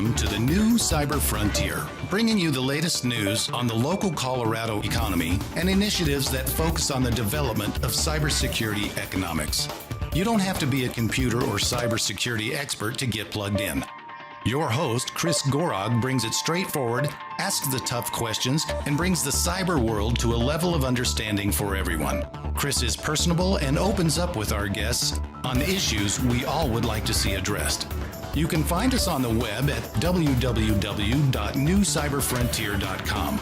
Welcome to the new Cyber Frontier, bringing you the latest news on the local Colorado economy and initiatives that focus on the development of cybersecurity economics. You don't have to be a computer or cybersecurity expert to get plugged in. Your host, Chris Gorog, brings it straightforward, asks the tough questions, and brings the cyber world to a level of understanding for everyone. Chris is personable and opens up with our guests on issues we all would like to see addressed. You can find us on the web at www.newcyberfrontier.com.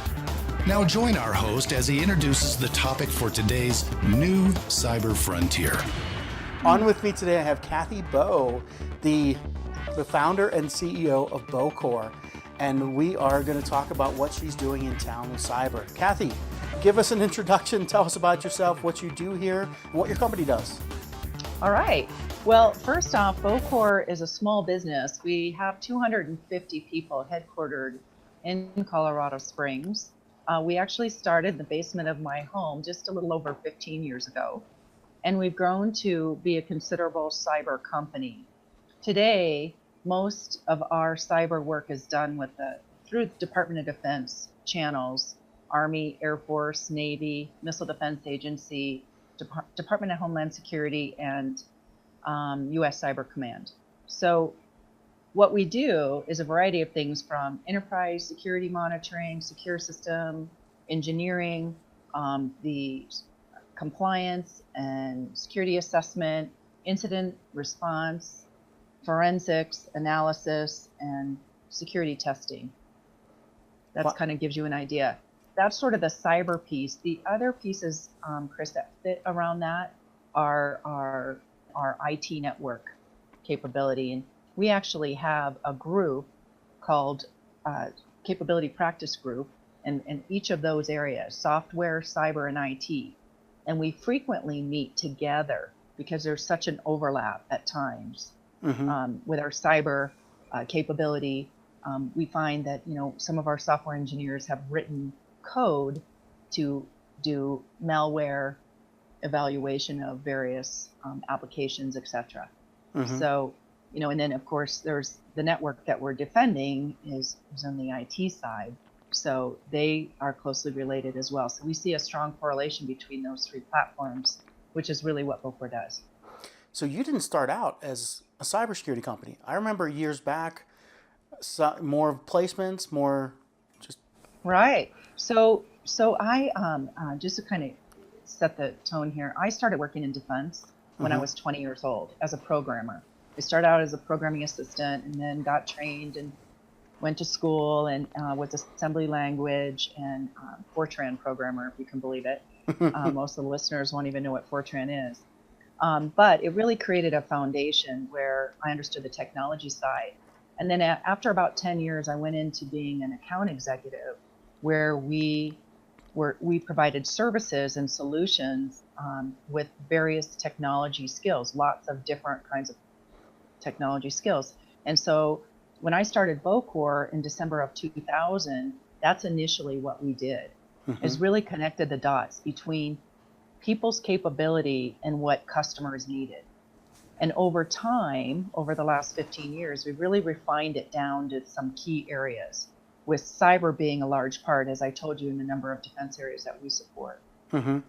Now join our host as he introduces the topic for today's new Cyber Frontier. On with me today, I have Kathy Bowe, the founder and CEO of Boecore, and we are going to talk about what she's doing in town with cyber. Kathy, give us an introduction. Tell us about yourself, what you do here, and what your company does. All right. Well, first off, Boecore is a small business. We have 250 people headquartered in Colorado Springs. We actually started in the basement of my home just a little over 15 years ago, and we've grown to be a considerable cyber company. Today, most of our cyber work is done through Department of Defense channels, Army, Air Force, Navy, Missile Defense Agency, Department of Homeland Security, and U.S. Cyber Command. So what we do is a variety of things from enterprise security monitoring, secure system engineering, the compliance and security assessment, incident response, forensics, analysis, and security testing. That kind of gives you an idea. That's sort of the cyber piece. The other pieces, Chris, that fit around that are our IT network capability. And we actually have a group called Capability Practice Group, and each of those areas, software, cyber, and IT. And we frequently meet together because there's such an overlap at times. With our cyber capability. We find that some of our software engineers have written code to do malware evaluation of various applications, etc. So, and then of course there's the network that we're defending is on the IT side. So they are closely related as well. So we see a strong correlation between those three platforms, which is really what Boecore does. So you didn't start out as a cybersecurity company. I remember years back, more placements, more just... Right. So I, just to kind of set the tone here, I started working in defense when I was 20 years old as a programmer. I started out as a programming assistant and then got trained and went to school and with assembly language and Fortran programmer, if you can believe it. Most of the listeners won't even know what Fortran is. But it really created a foundation where I understood the technology side. And then after about 10 years, I went into being an account executive where we provided services and solutions with various technology skills, lots of different kinds of technology skills. And so when I started Boecore in December of 2000, that's initially what we did, is really connected the dots between people's capability and what customers needed. And over time, over the last 15 years, we've really refined it down to some key areas, with cyber being a large part, as I told you, in the number of defense areas that we support. And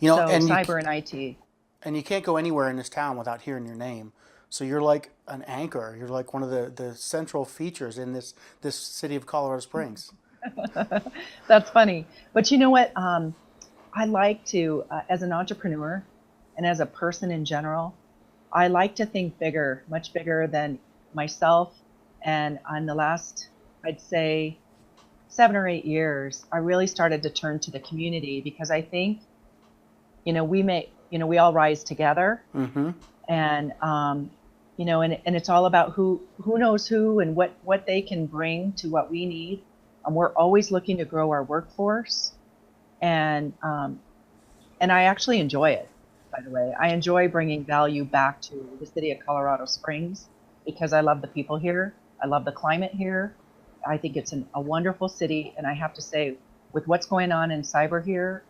cyber and IT. And you can't go anywhere in this town without hearing your name. So you're like an anchor. You're like one of the central features in this city of Colorado Springs. That's funny. But you know what? I like to, as an entrepreneur and as a person in general, I like to think bigger, much bigger than myself. And on the last, I'd say 7 or 8 years, I really started to turn to the community because I think, we all rise together. And, and it's all about who knows who and what they can bring to what we need. And we're always looking to grow our workforce. And I actually enjoy it, by the way. I enjoy bringing value back to the city of Colorado Springs because I love the people here. I love the climate here. I think it's a wonderful city. And I have to say, with what's going on in cyber here,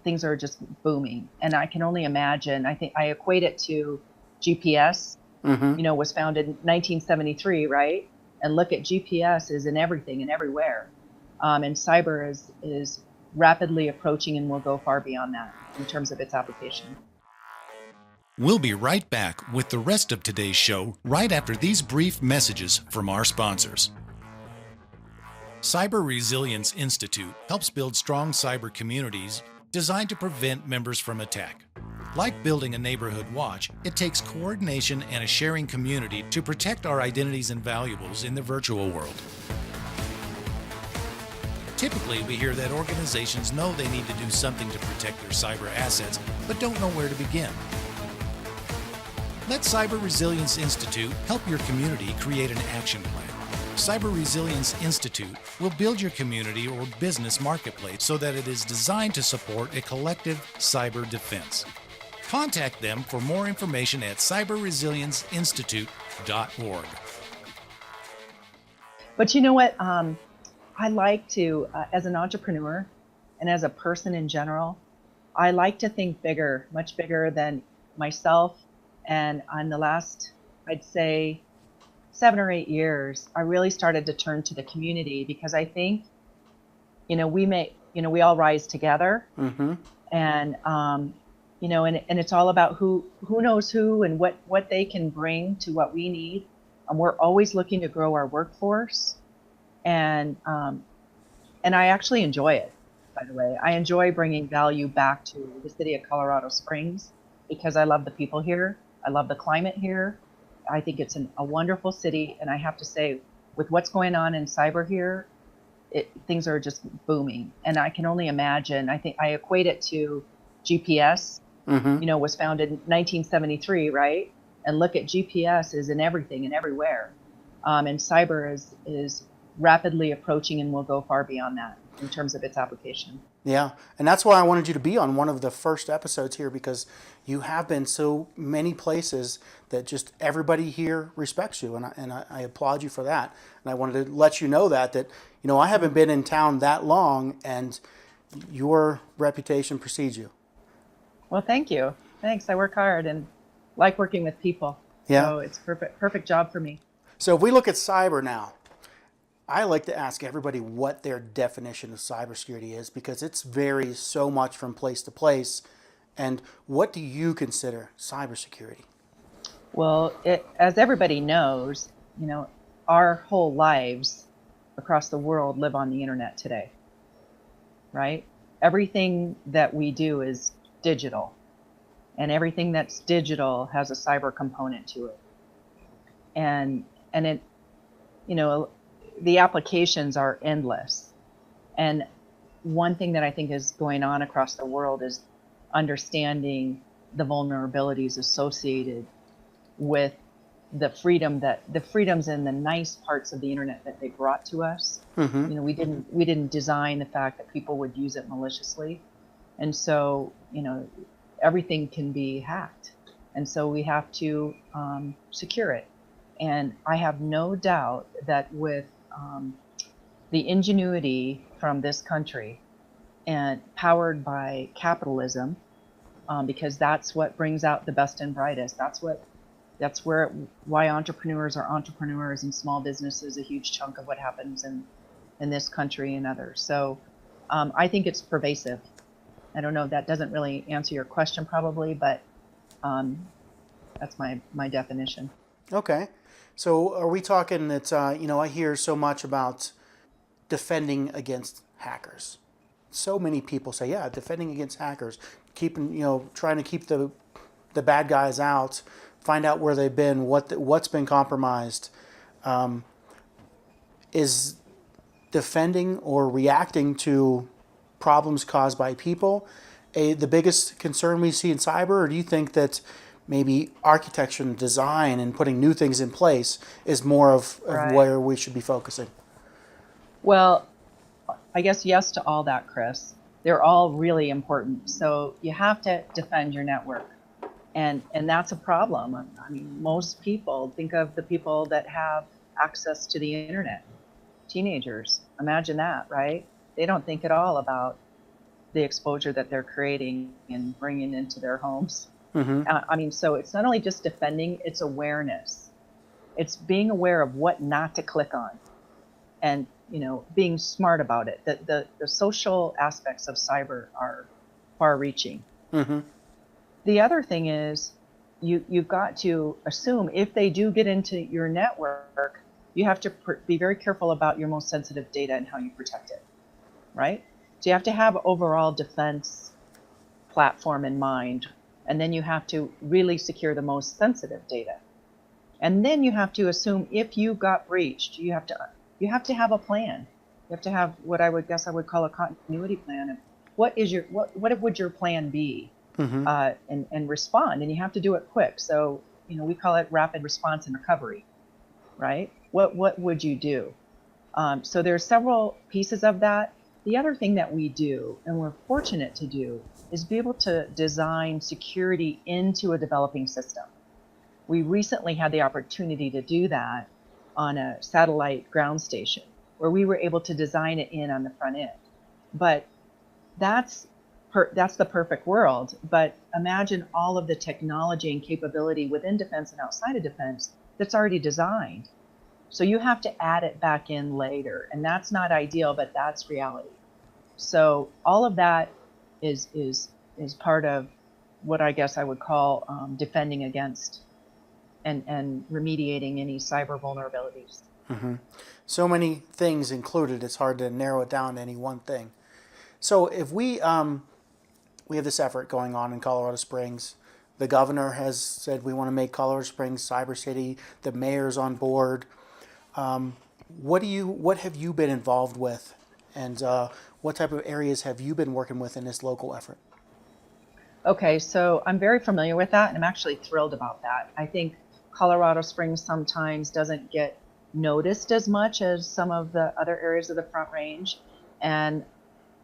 things are just booming. And I can only imagine, I think I equate it to GPS, was founded in 1973, right? and look at GPS is in everything and everywhere. And cyber is rapidly approaching and will go far beyond that in terms of its application. We'll be right back with the rest of today's show right after these brief messages from our sponsors. Cyber Resilience Institute helps build strong cyber communities designed to prevent members from attack. Like building a neighborhood watch, it takes coordination and a sharing community to protect our identities and valuables in the virtual world. Typically, we hear that organizations know they need to do something to protect their cyber assets, but don't know where to begin. Let Cyber Resilience Institute help your community create an action plan. Cyber Resilience Institute will build your community or business marketplace so that it is designed to support a collective cyber defense. Contact them for more information at cyberresilienceinstitute.org. But you know what? I like to, as an entrepreneur and as a person in general, I like to think bigger, much bigger than myself. And on the last, I'd say, 7 or 8 years, I really started to turn to the community because I think, we all rise together. Mm-hmm. And, and it's all about who knows who and what they can bring to what we need. And we're always looking to grow our workforce. And I actually enjoy it, by the way. I enjoy bringing value back to the city of Colorado Springs because I love the people here. I love the climate here. I think it's a wonderful city. And I have to say, with what's going on in cyber here, things are just booming. And I can only imagine, I think I equate it to GPS, was founded in 1973, right? And look at GPS is in everything and everywhere. And cyber is rapidly approaching and will go far beyond that in terms of its application. Yeah, and that's why I wanted you to be on one of the first episodes here because you have been so many places that just everybody here respects you, and I applaud you for that. And I wanted to let you know that I haven't been in town that long, and your reputation precedes you. Well, thank you. Thanks. I work hard and like working with people. Yeah. So it's perfect job for me. So if we look at cyber now, I like to ask everybody what their definition of cybersecurity is because it varies so much from place to place. And what do you consider cybersecurity? Well, as everybody knows, our whole lives across the world live on the internet today, right? Everything that we do is digital, and everything that's digital has a cyber component to it. And it, the applications are endless. And one thing that I think is going on across the world is understanding the vulnerabilities associated with the freedoms and the nice parts of the internet that they brought to us. Mm-hmm. We didn't design the fact that people would use it maliciously. And so, everything can be hacked. And so we have to secure it. And I have no doubt that with the ingenuity from this country and powered by capitalism, because that's what brings out the best and brightest. That's why entrepreneurs are entrepreneurs, and small business is a huge chunk of what happens in this country and others. So I think it's pervasive. I don't know if that doesn't really answer your question probably, but that's my definition. Okay. So are we talking that, I hear so much about defending against hackers. So many people say, yeah, defending against hackers, trying to keep the bad guys out, find out where they've been, what's been compromised. Is defending or reacting to problems caused by people the biggest concern we see in cyber, or do you think that maybe architecture and design and putting new things in place is more of Right. where we should be focusing? Well, I guess yes to all that, Chris. They're all really important. So you have to defend your network. And that's a problem. I mean, most people think of the people that have access to the internet. Teenagers, imagine that, right? They don't think at all about the exposure that they're creating and bringing into their homes. Mm-hmm. So it's not only just defending, it's awareness. It's being aware of what not to click on, and being smart about it. The social aspects of cyber are far-reaching. Mm-hmm. The other thing is you've got to assume if they do get into your network, you have to be very careful about your most sensitive data and how you protect it, right? So you have to have overall defense platform in mind, and then you have to really secure the most sensitive data. And then you have to assume if you got breached, you have to have a plan. You have to have what I would call a continuity plan of what would your plan be, Mm-hmm. and respond. And you have to do it quick. So we call it rapid response and recovery, right? What would you do? So there's several pieces of that. The other thing that we do, and we're fortunate to do, is be able to design security into a developing system. We recently had the opportunity to do that on a satellite ground station where we were able to design it in on the front end. But that's the perfect world. But imagine all of the technology and capability within defense and outside of defense that's already designed. So you have to add it back in later, and that's not ideal, but that's reality. So all of that is part of what I guess I would call defending against and remediating any cyber vulnerabilities. Mm-hmm. So many things included, it's hard to narrow it down to any one thing. So if we have this effort going on in Colorado Springs. The governor has said we want to make Colorado Springs cyber city. The mayor's on board. What have you been involved with, and what type of areas have you been working with in this local effort? Okay, so I'm very familiar with that, and I'm actually thrilled about that. I think Colorado Springs sometimes doesn't get noticed as much as some of the other areas of the Front Range, and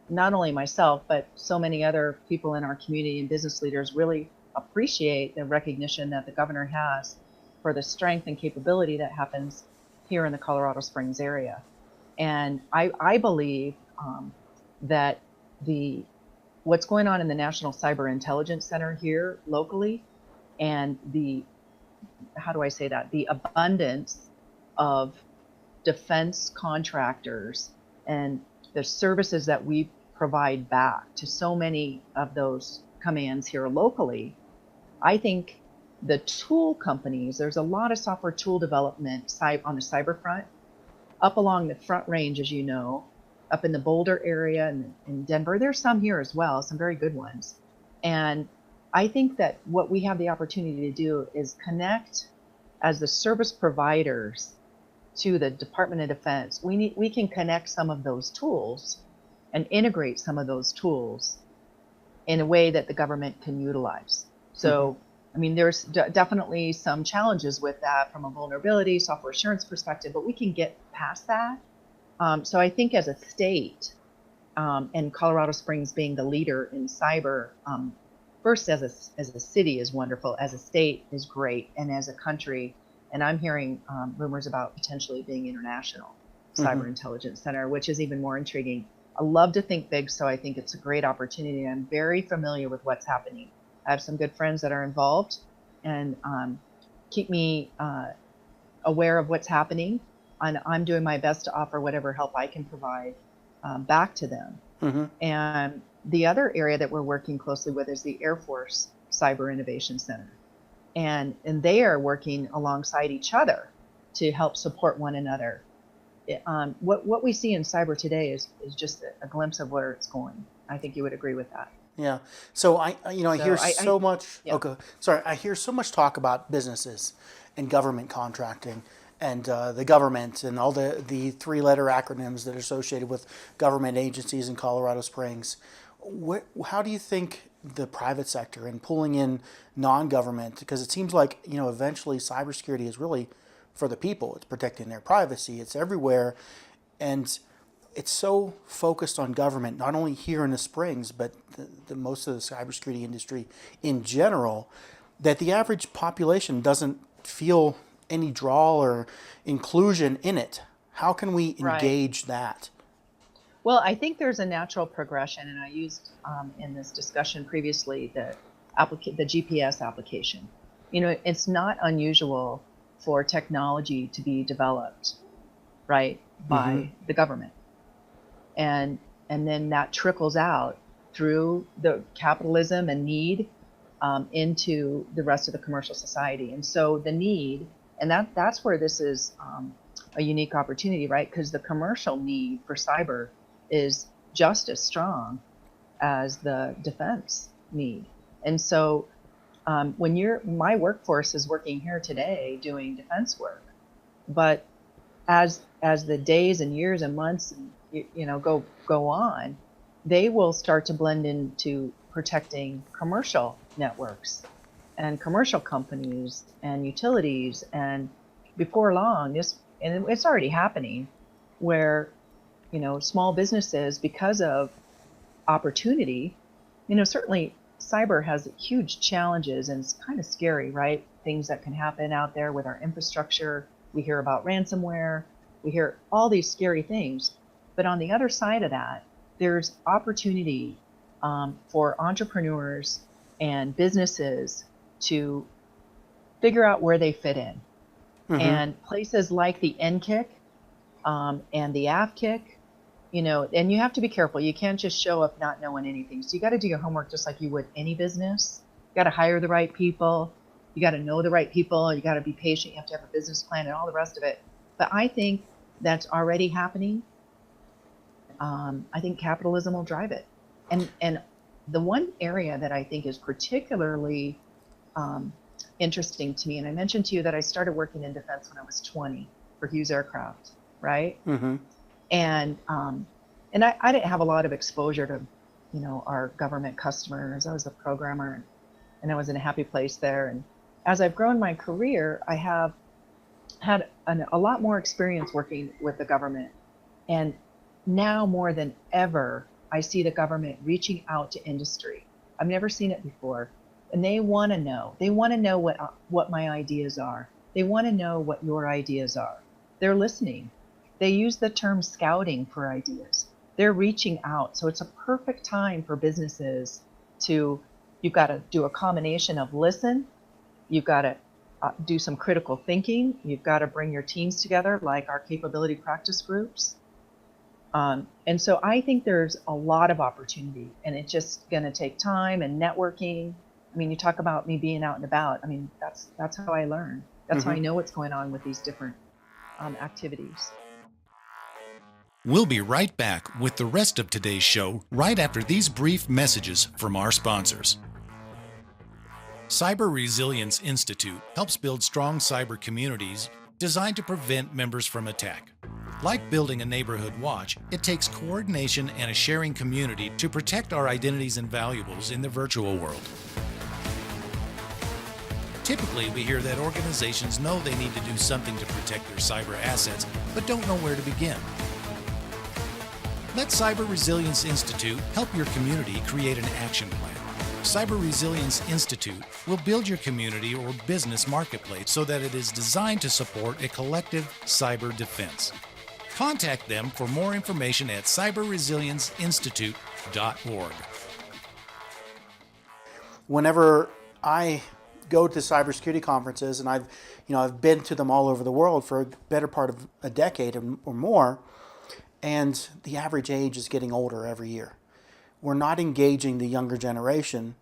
not only myself, but so many other people in our community and business leaders really appreciate the recognition that the governor has for the strength and capability that happens here in the Colorado Springs area. And I believe that what's going on in the National Cyber Intelligence Center here locally, and the abundance of defense contractors and the services that we provide back to so many of those commands here locally. I think the tool companies, there's a lot of software tool development on the cyber front up along the Front Range, as you know, up in the Boulder area and in Denver. There's some here as well, some very good ones. And I think that what we have the opportunity to do is connect as the service providers to the Department of Defense. We can connect some of those tools and integrate some of those tools in a way that the government can utilize. So, I mean, there's definitely some challenges with that from a vulnerability, software assurance perspective, but we can get past that. So I think as a state, and Colorado Springs being the leader in cyber, first as a city is wonderful, as a state is great, and as a country, and I'm hearing rumors about potentially being international cyber intelligence center, which is even more intriguing. I love to think big, so I think it's a great opportunity. I'm very familiar with what's happening. I have some good friends that are involved and keep me aware of what's happening. And I'm doing my best to offer whatever help I can provide back to them. And the other area that we're working closely with is the Air Force Cyber Innovation Center. And they are working alongside each other to help support one another. What we see in cyber today is just a glimpse of where it's going. I think you would agree with that. Yeah. So I hear so much. Yeah. Okay. Sorry, I hear so much talk about businesses and government contracting and the government and all the three-letter acronyms that are associated with government agencies in Colorado Springs. How do you think the private sector and pulling in non-government, because it seems like eventually cybersecurity is really for the people. It's protecting their privacy. It's everywhere, and it's so focused on government, not only here in the Springs, but the most of the cybersecurity industry in general, that the average population doesn't feel any draw or inclusion in it. How can we engage that? Well, I think there's a natural progression, and I used in this discussion previously the GPS application. It's not unusual for technology to be developed, right, by the government. And then that trickles out through the capitalism and need into the rest of the commercial society. And so the need, and that's where this is a unique opportunity, right? Because the commercial need for cyber is just as strong as the defense need. And so my workforce is working here today doing defense work, but as the days and years and months go on, they will start to blend into protecting commercial networks and commercial companies and utilities. And before long, and it's already happening, where small businesses, because of opportunity, certainly cyber has huge challenges, and it's kind of scary, right? Things that can happen out there with our infrastructure. We hear about ransomware, we hear all these scary things. But on the other side of that, there's opportunity for entrepreneurs and businesses to figure out where they fit in. And places like the NCIC and the AFCIC, and you have to be careful. You can't just show up not knowing anything. So you got to do your homework just like you would any business. You got to hire the right people. You got to know the right people. You got to be patient. You have to have a business plan and all the rest of it. But I think that's already happening. I think capitalism will drive it. And the one area that I think is particularly interesting to me, and I mentioned to you that I started working in defense when I was 20 for Hughes Aircraft, right? And I didn't have a lot of exposure to, our government customers. I was a programmer, and I was in a happy place there. And as I've grown my career, I have had a lot more experience working with the government. And now more than ever, I see the government reaching out to industry. I've never seen it before. And they want to know. They want to know what my ideas are. They want to know what your ideas are. They're listening. They use the term scouting for ideas. They're reaching out. So it's a perfect time for businesses you've got to do a combination of listen, you've got to do some critical thinking, you've got to bring your teams together like our capability practice groups. And so I think there's a lot of opportunity, and it's just going to take time and networking. I mean, you talk about me being out and about. I mean, that's how I learn. That's how I know what's going on with these different activities. We'll be right back with the rest of today's show right after these brief messages from our sponsors. Cyber Resilience Institute helps build strong cyber communities designed to prevent members from attack. Like building a neighborhood watch, it takes coordination and a sharing community to protect our identities and valuables in the virtual world. Typically, we hear that organizations know they need to do something to protect their cyber assets, but don't know where to begin. Let Cyber Resilience Institute help your community create an action plan. Cyber Resilience Institute will build your community or business marketplace so that it is designed to support a collective cyber defense. Contact them for more information at cyberresilienceinstitute.org. Whenever I go to cybersecurity conferences, and I've been to them all over the world for a better part of a decade or more, and the average age is getting older every year. We're not engaging the younger generation,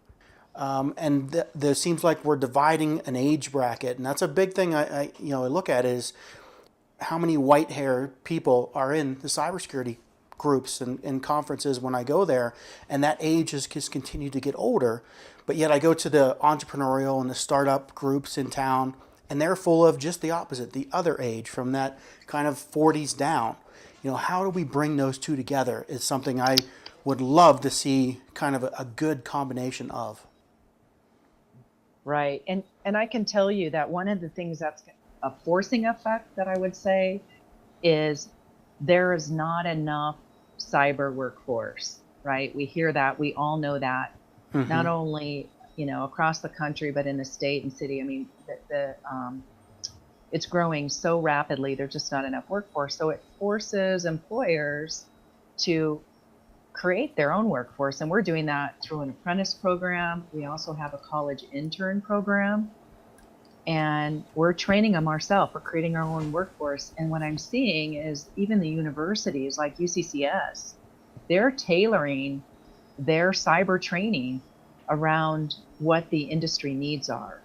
and there seems like we're dividing an age bracket, and that's a big thing I look at is how many white-haired people are in the cybersecurity groups and conferences when I go there, and that age has continued to get older. But yet I go to the entrepreneurial and the startup groups in town, and they're full of just the opposite, the other age, from that kind of 40s down. How do we bring those two together is something I would love to see kind of a good combination of. Right. And I can tell you that one of the things that's a forcing effect that I would say is there is not enough cyber workforce, right? We hear that, we all know that, not only, across the country, but in the state and city. I mean, it's growing so rapidly, there's just not enough workforce. So it forces employers to create their own workforce. And we're doing that through an apprentice program. We also have a college intern program. and we're training them ourselves. We're creating our own workforce. And what I'm seeing is even the universities like UCCS, they're tailoring their cyber training around what the industry needs are.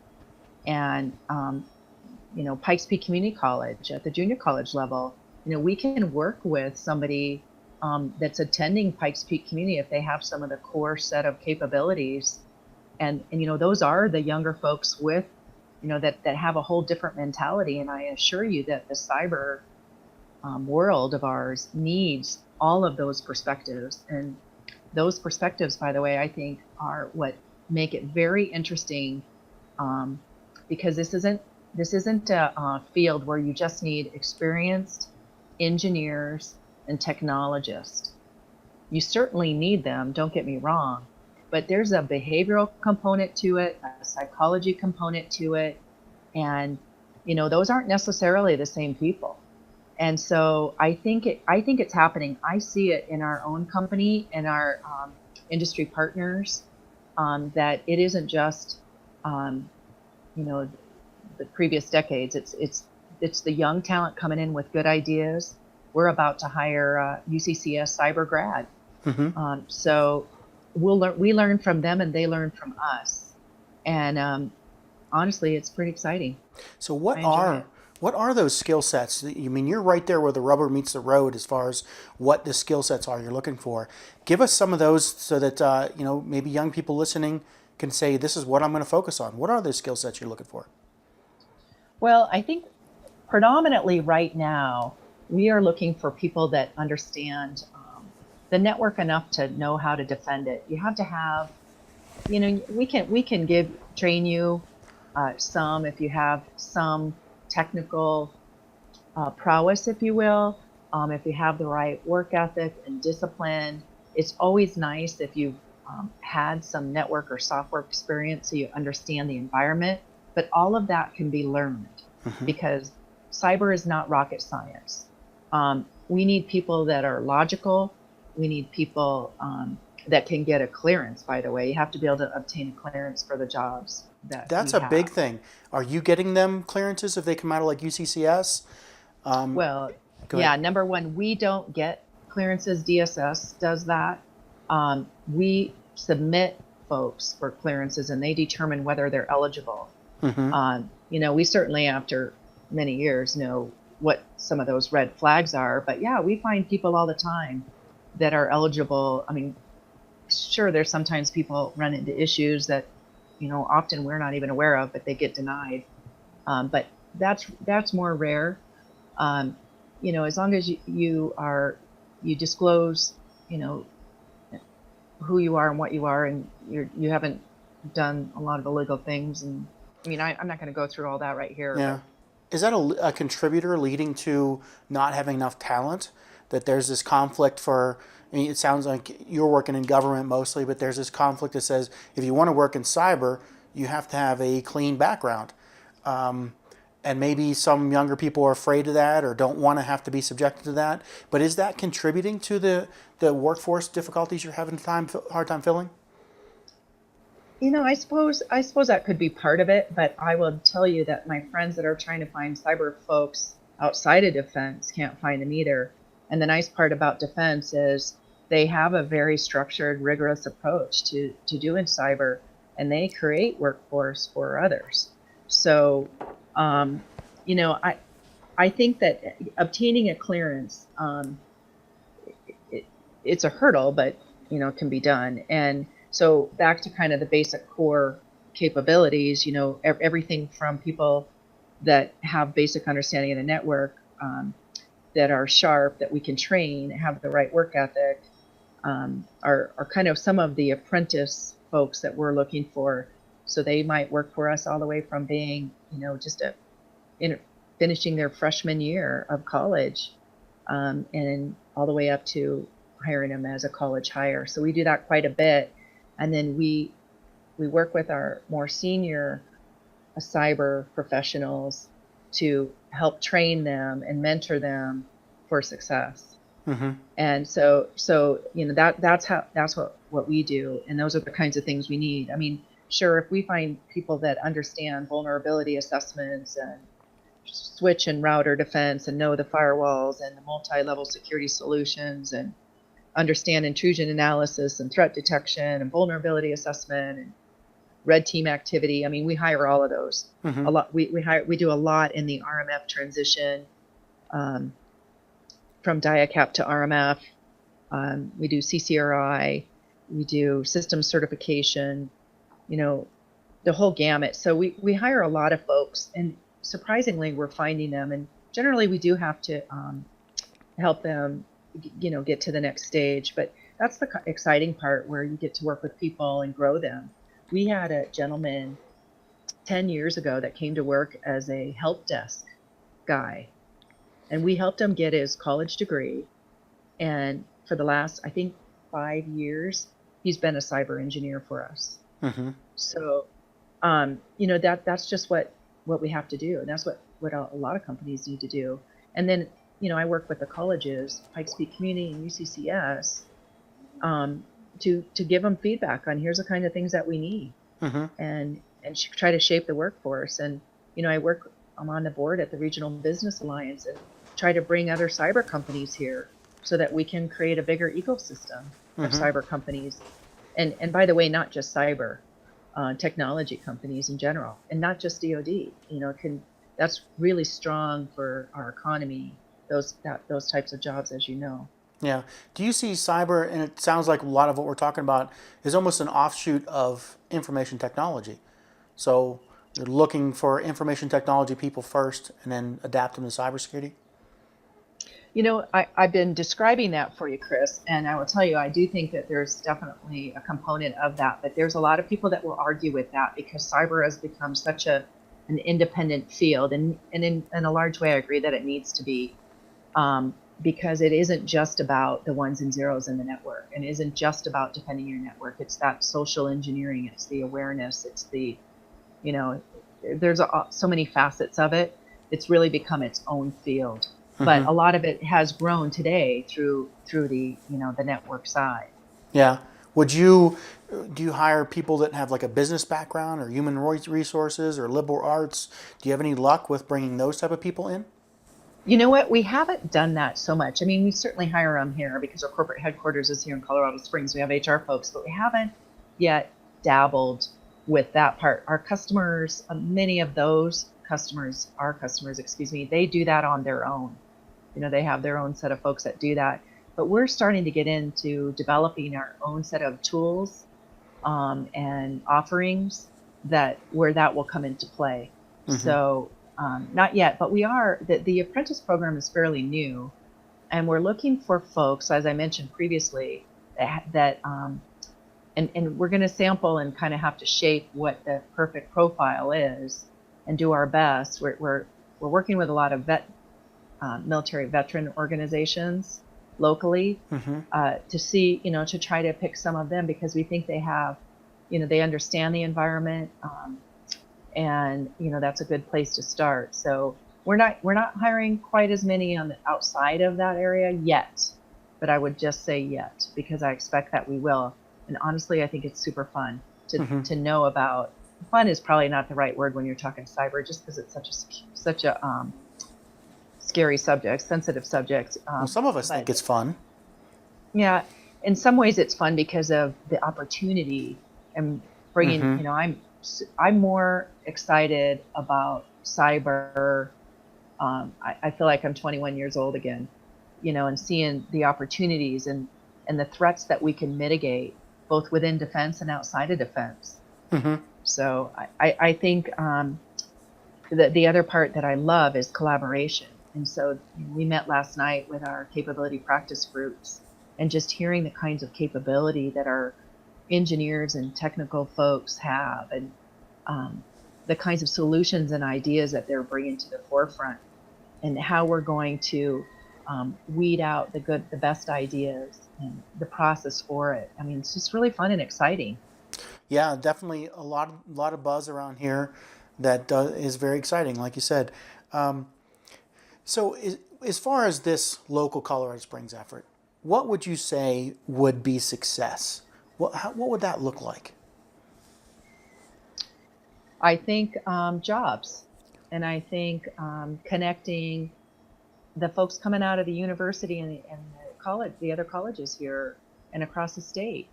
And, Pikes Peak Community College at the junior college level, we can work with somebody that's attending Pikes Peak Community if they have some of the core set of capabilities. And those are the younger folks with, that have a whole different mentality. And I assure you that the cyber world of ours needs all of those perspectives. And those perspectives, by the way, I think are what make it very interesting, because this isn't a field where you just need experienced engineers and technologists. You certainly need them, don't get me wrong, but there's a behavioral component to it, a psychology component to it, and those aren't necessarily the same people. And so I think it's happening. I see it in our own company and our industry partners, that it isn't just the previous decades. It's the young talent coming in with good ideas. We're about to hire a UCCS cyber grad. So we learn from them and they learn from us. And honestly, it's pretty exciting. So what are those skill sets? You mean, you're right there where the rubber meets the road as far as what the skill sets are you're looking for. Give us some of those so that maybe young people listening can say, this is what I'm going to focus on. What are those skill sets you're looking for? Well, I think predominantly right now, we are looking for people that understand the network enough to know how to defend it. You have to have, we can train you some if you have some technical prowess, if you will. If you have the right work ethic and discipline, it's always nice if you've had some network or software experience so you understand the environment. But all of that can be learned because cyber is not rocket science. We need people that are logical. We need people that can get a clearance, by the way. You have to be able to obtain a clearance for the jobs That's a big thing. Are you getting them clearances if they come out of like UCCS? Well, yeah, number one, we don't get clearances. DSS does that. We submit folks for clearances and they determine whether they're eligible. We certainly, after many years, know what some of those red flags are. But yeah, we find people all the time that are eligible. I mean, sure, there's sometimes people run into issues that, often we're not even aware of, but they get denied. But that's more rare. As long as you disclose, who you are and what you are, and you haven't done a lot of illegal things. And I'm not going to go through all that right here. Yeah. Is that a contributor leading to not having enough talent? That there's this conflict it sounds like you're working in government mostly, but there's this conflict that says if you want to work in cyber, you have to have a clean background. And maybe some younger people are afraid of that or don't want to have to be subjected to that. But is that contributing to the workforce difficulties you're having hard time filling? I suppose that could be part of it, but I will tell you that my friends that are trying to find cyber folks outside of defense can't find them either. And the nice part about defense is they have a very structured, rigorous approach to doing cyber, and they create workforce for others. So, I think that obtaining a clearance, it's a hurdle, but, it can be done. And so back to kind of the basic core capabilities, everything from people that have basic understanding of the network, that are sharp, that we can train, have the right work ethic, are kind of some of the apprentice folks that we're looking for. So they might work for us all the way from being, just finishing their freshman year of college, and all the way up to hiring them as a college hire. So we do that quite a bit. And then we work with our more senior cyber professionals to help train them and mentor them for success. And so that's what we do, and those are the kinds of things we need. sure, if we find people that understand vulnerability assessments and switch and router defense and know the firewalls and the multi-level security solutions and understand intrusion analysis and threat detection and vulnerability assessment and red team activity. I mean, we hire all of those. Mm-hmm. A lot. We do a lot in the RMF transition, from DIACAP to RMF. We do CCRI. We do system certification. The whole gamut. So we hire a lot of folks, and surprisingly, we're finding them. And generally, we do have to help them, get to the next stage. But that's the exciting part, where you get to work with people and grow them. We had a gentleman 10 years ago that came to work as a help desk guy, and we helped him get his college degree. And for the last, I think, 5 years, he's been a cyber engineer for us. Mm-hmm. So, that's just what we have to do. And that's what a lot of companies need to do. And then, I work with the colleges, Pikes Peak Community and UCCS, to give them feedback on, here's the kind of things that we need, Mm-hmm. and try to shape the workforce. And, I'm on the board at the Regional Business Alliance, and try to bring other cyber companies here so that we can create a bigger ecosystem of Mm-hmm. cyber companies. And by the way, not just cyber, technology companies in general, and not just DoD. That's really strong for our economy. Those types of jobs, as you know. Yeah. Do you see cyber, and it sounds like a lot of what we're talking about is almost an offshoot of information technology. So you're looking for information technology people first and then adapt them to cybersecurity? I've been describing that for you, Chris, and I will tell you, I do think that there's definitely a component of that, but there's a lot of people that will argue with that, because cyber has become such an independent field, and in a large way, I agree that it needs to be, because it isn't just about the ones and zeros in the network, and it isn't just about defending your network. It's that social engineering, it's the awareness, it's the, there's so many facets of it. It's really become its own field. But Mm-hmm. a lot of it has grown today through the the network side. Yeah. Do you hire people that have like a business background or human resources or liberal arts? Do you have any luck with bringing those type of people in? You know what? We haven't done that so much. I mean, we certainly hire them here because our corporate headquarters is here in Colorado Springs. We have HR folks, but we haven't yet dabbled with that part. Our customers, many of those customers, they do that on their own. They have their own set of folks that do that. But we're starting to get into developing our own set of tools, and offerings where that will come into play. Mm-hmm. So not yet, but we are. The apprentice program is fairly new, and we're looking for folks, as I mentioned previously, that and we're going to sample and kind of have to shape what the perfect profile is, and do our best. We're working with a lot of military veteran organizations locally, Mm-hmm. to see, to try to pick some of them, because we think they have, they understand the environment, and that's a good place to start. So we're not hiring quite as many on the outside of that area yet, but I would just say yet, because I expect that we will. And honestly, I think it's super fun to know about. Fun is probably not the right word when you're talking cyber, just because it's such a scary subject, sensitive subject. Well, some of us think it's fun. Yeah, in some ways it's fun because of the opportunity and bringing. Mm-hmm. I'm more excited about cyber. I feel like I'm 21 years old again, and seeing the opportunities and the threats that we can mitigate, both within defense and outside of defense. Mm-hmm. So I think the other part that I love is collaboration. And so we met last night with our capability practice groups, and just hearing the kinds of capability that our engineers and technical folks have, and the kinds of solutions and ideas that they're bringing to the forefront, and how we're going to weed out the best ideas and the process for it. I mean, it's just really fun and exciting. Yeah, definitely a lot of buzz around here that is very exciting, like you said. So as far as this local Colorado Springs effort, what would you say would be success? What would that look like? I think jobs, and I think connecting the folks coming out of the university and the college, the other colleges here and across the state,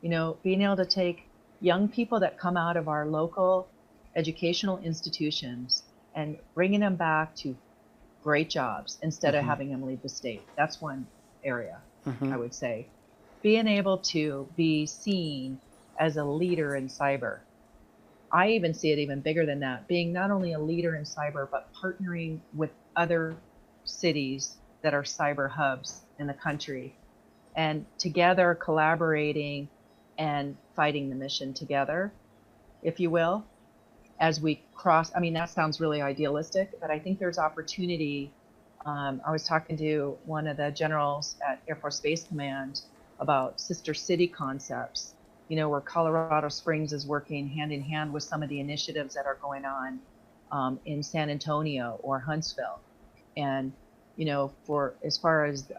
being able to take young people that come out of our local educational institutions and bringing them back to great jobs instead of having them leave the state. That's one area, I would say. Being able to be seen as a leader in cyber. I even see it even bigger than that, being not only a leader in cyber, but partnering with other cities that are cyber hubs in the country, and together collaborating and fighting the mission together, if you will, as we cross. I mean, that sounds really idealistic, but I think there's opportunity. I was talking to one of the generals at Air Force Space Command about sister city concepts, where Colorado Springs is working hand in hand with some of the initiatives that are going on in San Antonio or Huntsville. And, for as far as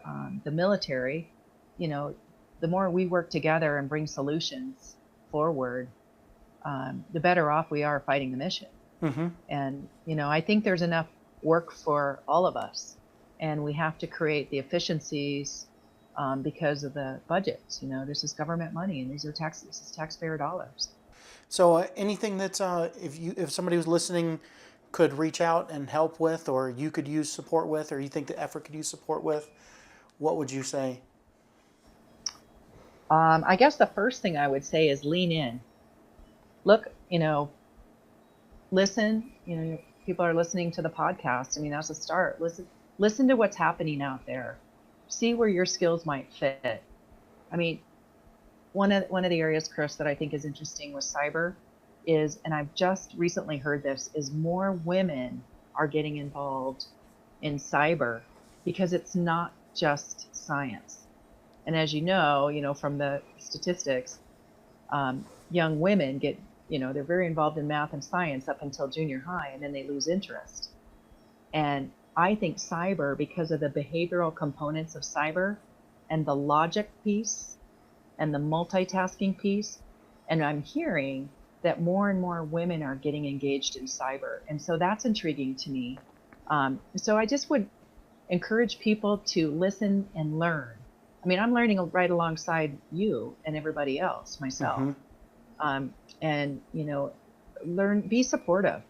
the military, the more we work together and bring solutions forward, the better off we are fighting the mission. And, I think there's enough work for all of us, and we have to create the efficiencies because of the budgets. This is government money, and this is taxpayer dollars. So anything that's if somebody who's listening could reach out and help with, or you could use support with, or you think the effort could use support with, what would you say? I guess the first thing I would say is lean in. Look, listen. People are listening to the podcast. I mean, that's a start. Listen to what's happening out there. See where your skills might fit. I mean, one of the areas, Chris, that I think is interesting with cyber is, and I've just recently heard this, is more women are getting involved in cyber because it's not just science. And as you know from the statistics, young women get, they're very involved in math and science up until junior high, and then they lose interest. And I think cyber, because of the behavioral components of cyber and the logic piece and the multitasking piece, and I'm hearing that more and more women are getting engaged in cyber. And so that's intriguing to me. So I just would encourage people to listen and learn. I mean, I'm learning right alongside you and everybody else, myself. And, learn, be supportive.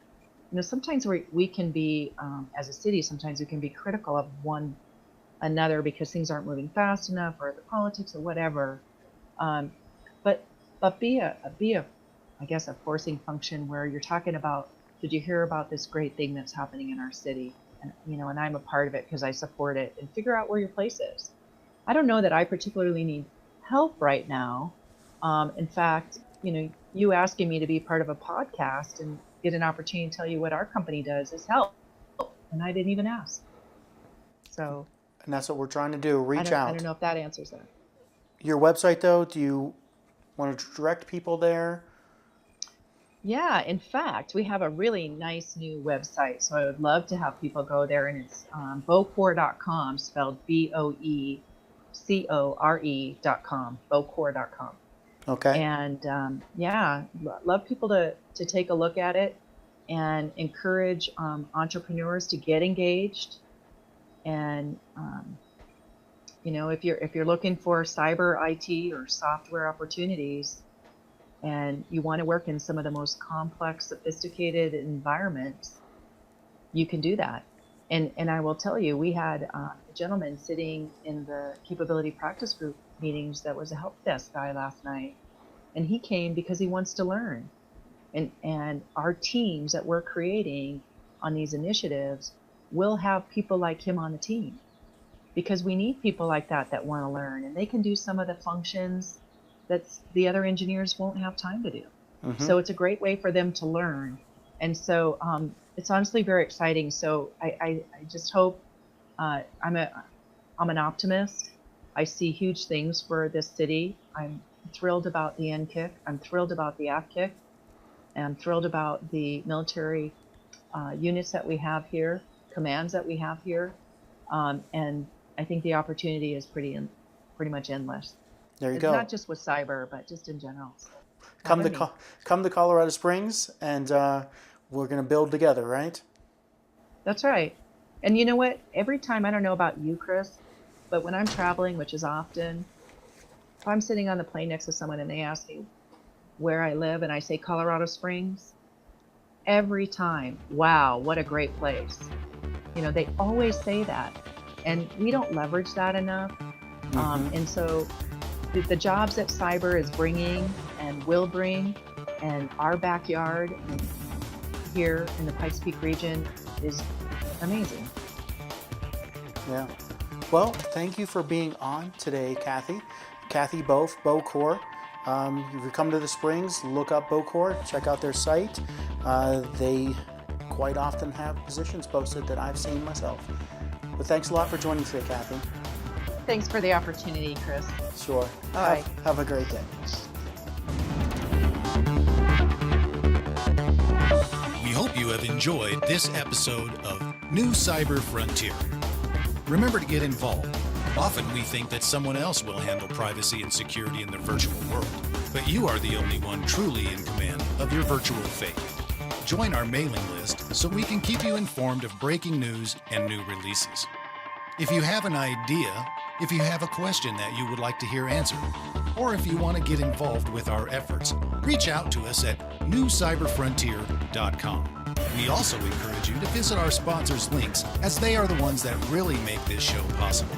Sometimes we can be, as a city, sometimes we can be critical of one another because things aren't moving fast enough, or the politics or whatever. But be a, I guess, a forcing function where you're talking about, did you hear about this great thing that's happening in our city? And, and I'm a part of it because I support it, and figure out where your place is. I don't know that I particularly need help right now. In fact, you asking me to be part of a podcast and get an opportunity to tell you what our company does is help. And I didn't even ask. So. And that's what we're trying to do, reach out. I don't know if that answers that. Your website, though, do you want to direct people there? Yeah, in fact, we have a really nice new website. So I would love to have people go there, and it's boecore.com, spelled BOECORE.com, boecore.com. Okay. And love people to take a look at it and encourage entrepreneurs to get engaged. And if you're looking for cyber IT or software opportunities, and you want to work in some of the most complex, sophisticated environments, you can do that. And I will tell you, we had a gentleman sitting in the capability practice group meetings that was a help desk guy last night. And he came because he wants to learn. And our teams that we're creating on these initiatives will have people like him on the team, because we need people like that want to learn, and they can do some of the functions that the other engineers won't have time to do. So it's a great way for them to learn. And so it's honestly very exciting. So I just hope, I'm an optimist. I see huge things for this city. I'm thrilled about the NCF. I'm thrilled about the AFCIC. And I'm thrilled about the military units that we have here, commands that we have here. And I think the opportunity is pretty much endless. There you It's go. not just with cyber, but just in general. come having to me. come to Colorado Springs, and we're going to build together, right? That's right. And you know what? Every time, I don't know about you, Chris, but when I'm traveling, which is often, if I'm sitting on the plane next to someone and they ask me where I live and I say Colorado Springs, every time, wow, what a great place. They always say that. And we don't leverage that enough. And so the jobs that cyber is bringing and will bring, and our backyard here in the Pikes Peak region is amazing. Yeah. Well, thank you for being on today, Kathy. Kathy Boecore. If you come to the Springs, look up Boecore, check out their site. They quite often have positions posted that I've seen myself. But thanks a lot for joining today, Kathy. Thanks for the opportunity, Chris. Sure. All right. Have a great day. We hope you have enjoyed this episode of New Cyber Frontier. Remember to get involved. Often we think that someone else will handle privacy and security in the virtual world, but you are the only one truly in command of your virtual fate. Join our mailing list so we can keep you informed of breaking news and new releases. If you have an idea, if you have a question that you would like to hear answered, or if you want to get involved with our efforts, reach out to us at newcyberfrontier.com. We also encourage you to visit our sponsors' links, as they are the ones that really make this show possible.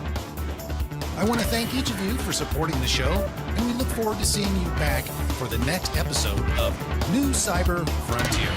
I want to thank each of you for supporting the show, and we look forward to seeing you back for the next episode of New Cyber Frontier.